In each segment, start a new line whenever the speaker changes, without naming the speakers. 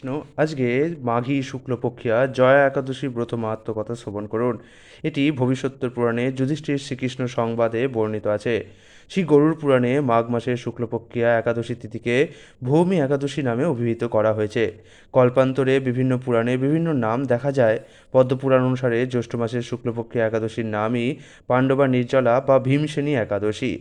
কৃষ্ণ। আজকে মাঘী শুক্লপক্ষিয়া জয়া একাদশী ব্রত মাহাত্ম্য কথা শ্রবণ করুন। এটি ভবিষ্যোত্তর পুরাণে যুধিষ্ঠির শ্রীকৃষ্ণ সংবাদে বর্ণিত আছে। শ্রী গরুড় পুরাণে মাঘ মাসের শুক্লপক্ষিয়া একাদশী তিথিকে ভৌমি একাদশী নামে অভিহিত করা হয়েছে। কল্পান্তরে বিভিন্ন পুরাণে বিভিন্ন নাম দেখা যায়। পদ্মপুরাণ অনুসারে জ্যৈষ্ঠ মাসের শুক্লপক্ষিয়া একাদশীর নামই পাণ্ডবা নির্জলা বা ভীমসেনী একাদশী।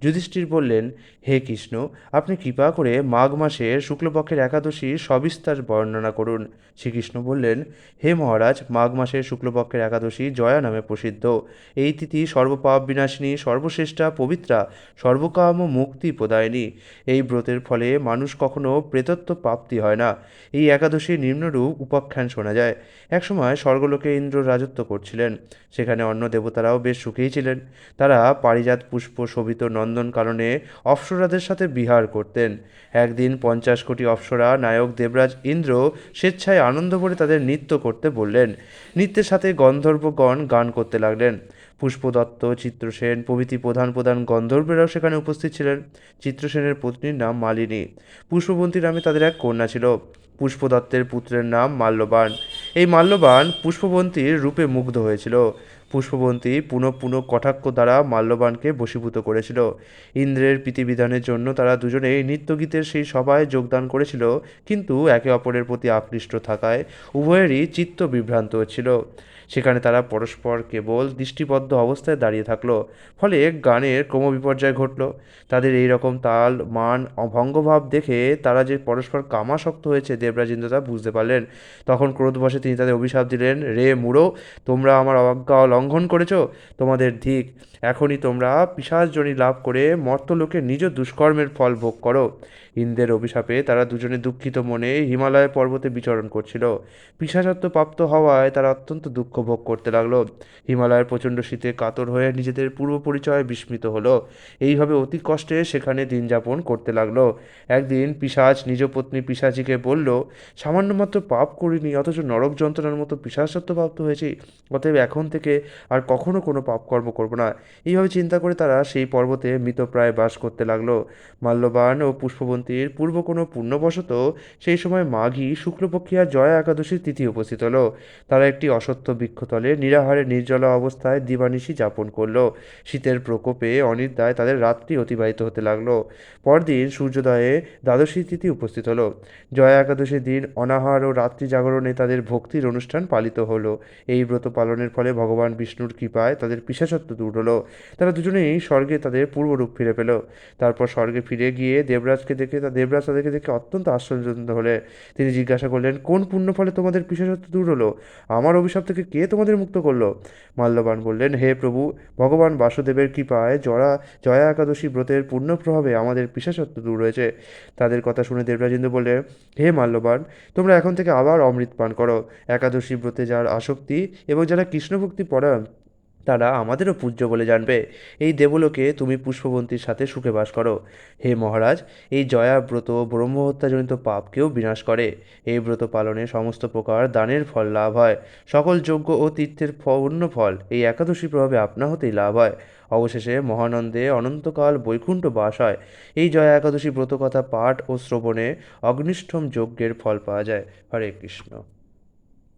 যুধিষ্ঠির বললেন, হে কৃষ্ণ, আপনি কৃপা করে মাঘ মাসের শুক্লপক্ষের একাদশীর সবিস্তার বর্ণনা করুন। শ্রীকৃষ্ণ বললেন, হে মহারাজ, মাঘ মাসের শুক্লপক্ষের একাদশী জয়া নামে প্রসিদ্ধ। এই তিথি সর্বপাপ বিনাশিনী, সর্বশ্রেষ্ঠা, পবিত্রা, সর্বকাম মুক্তি প্রদায়িনী। এই ব্রতের ফলে মানুষ কখনো প্রেতত্ব প্রাপ্তি হয় না। এই একাদশীর নিম্নরূপ উপাখ্যান শোনা যায়। একসময় স্বর্গলোকে ইন্দ্র রাজত্ব করছিলেন। সেখানে অন্য দেবতারাও বেশ সুখেই ছিলেন। তারা পারিজাত পুষ্প শোভিত নন্দন কাননে অপ্সরাদের সাথে বিহার করতেন। একদিন 50 কোটি অপ্সরা নায়ক দেবরাজ ইন্দ্র স্বেচ্ছায় আনন্দ করে তাদের নৃত্য করতে বললেন। নৃত্যের সাথে গন্ধর্বগণ গান করতে লাগলেন। পুষ্পদত্ত, চিত্রসেন প্রভৃতি প্রধান প্রধান গন্ধর্বেরাও সেখানে উপস্থিত ছিলেন। চিত্রসেনের পত্নীর নাম মালিনী। পুষ্পবন্তী নামে তাদের এক কন্যা ছিল। পুষ্পদত্তের পুত্রের নাম মাল্যবান। এই মাল্যবান পুষ্পবন্তীর রূপে মুগ্ধ হয়েছিল। পুষ্পবন্তী পুনঃ পুনঃ কটাক্ষ দ্বারা মাল্যবানকে বশীভূত করেছিল। ইন্দ্রের প্রীতিবিধানের জন্য তারা দুজনেই নৃত্যগীতের সেই সভায় যোগদান করেছিল, কিন্তু একে অপরের প্রতি আকৃষ্ট থাকায় উভয়েরই চিত্ত বিভ্রান্ত হচ্ছিল। সেখানে তারা পরস্পর কেবল দৃষ্টিবদ্ধ অবস্থায় দাঁড়িয়ে থাকলো। ফলে গানের ক্রমবিপর্যয় ঘটল। তাদের এই রকম তাল মান ভঙ্গভাব দেখে তারা যে পরস্পর কামাসক্ত হয়েছে দেবরাজ ইন্দ্র তা বুঝতে পারলেন। তখন ক্রোধবশে তিনি তাদের অভিশাপ দিলেন, রে মূঢ়, তোমরা আমার আজ্ঞা লঙ্ঘন করেছ। তোমাদের ধিক। এখনই তোমরা পিশাচযোনি লাভ করে মর্ত্যলোকে নিজ দুষ্কর্মের ফল ভোগ করো। ইন্দ্রের অভিশাপে তারা দুজনে দুঃখিত মনে হিমালয় পর্বতে বিচরণ করছিল। পিশাচত্ব প্রাপ্ত হওয়ায় তারা অত্যন্ত দুঃখ ভোগ করতে লাগলো। হিমালয়ের প্রচণ্ড শীতে কাতর হয়ে নিজেদের পূর্ব পরিচয়ে বিস্মিত হলো। এইভাবে অতি কষ্টে সেখানে দিন যাপন করতে লাগলো। একদিন পিশাচ নিজ পত্নী পিশাচিকে বলল, সামান্য মাত্র পাপ করিনি, অথচ নরক যন্ত্রণার মতো পিশাচত্ব প্রাপ্ত হয়েছি। অতএব এখন থেকে আর কখনো কোনো পাপকর্ম করব না। এইভাবে চিন্তা করে তারা সেই পর্বতে মৃতপ্রায় বাস করতে লাগলো। মাল্যবান ও পুষ্পবন্তীর পূর্ব কোনো পুণ্যবশত সেই সময় মাঘী শুক্লপক্ষিয়া জয়া একাদশীর তিথি উপস্থিত হলো। তারা একটি অশ্বত্থ বৃক্ষতলে নিরাহারে নির্জলা অবস্থায় দিবানিশি যাপন করলো। শীতের প্রকোপে অনিদ্রায় তাদের রাত্রি অতিবাহিত হতে লাগলো। পরদিন সূর্যোদয়ে দ্বাদশী তিথি উপস্থিত হলো। জয়া একাদশীর দিন অনাহার ও রাত্রি জাগরণে তাদের ভক্তির অনুষ্ঠান পালিত হলো। এই ব্রত পালনের ফলে ভগবান বিষ্ণুর কৃপায় তাদের পিশাচত্ব দূর হলো। তারা দুজনেই স্বর্গে তাদের পূর্বরূপ ফিরে পেল। তারপর স্বর্গে ফিরে গিয়ে দেবরাজ তাদেরকে দেখে অত্যন্ত আশ্চর্যজনিত হলে তিনি জিজ্ঞাসা করলেন, কোন পুণ্য ফলে তোমাদের পিশাচত্ব দূর হলো? আমার অভিশাপ থেকে কে তোমাদের মুক্ত করলো? মাল্যবান বললেন, হে প্রভু, ভগবান বাসুদেবের কৃপায় জয়া একাদশী ব্রতের পূর্ণ প্রভাবে আমাদের পিশাচত্ব দূর হয়েছে। তাদের কথা শুনে দেবরাজেন্দ্র বললেন, হে মাল্যবান, তোমরা এখন থেকে আবার অমৃত পান করো। একাদশী ব্রতে যার আসক্তি এবং যারা কৃষ্ণভক্তি পরায়ণ তারা আমাদেরও পূজ্য বলে জানবে। এই দেবলোকে তুমি পুষ্পবন্তীর সাথে সুখে বাস করো। হে মহারাজ, এই জয়া ব্রত ব্রহ্মহত্যাজনিত পাপকেও বিনাশ করে। এই ব্রত পালনে সমস্ত প্রকার দানের ফল লাভ হয়। সকল যজ্ঞ ও তীর্থের পূর্ণ ফল এই একাদশী প্রভাবে আপনা হতেই লাভ হয়। অবশেষে মহানন্দে অনন্তকাল বৈকুণ্ঠ বাস হয়। এই জয়া একাদশী ব্রতকথা পাঠ ও শ্রবণে অগ্নিষ্ঠম যজ্ঞের ফল পাওয়া যায়। হরে কৃষ্ণ।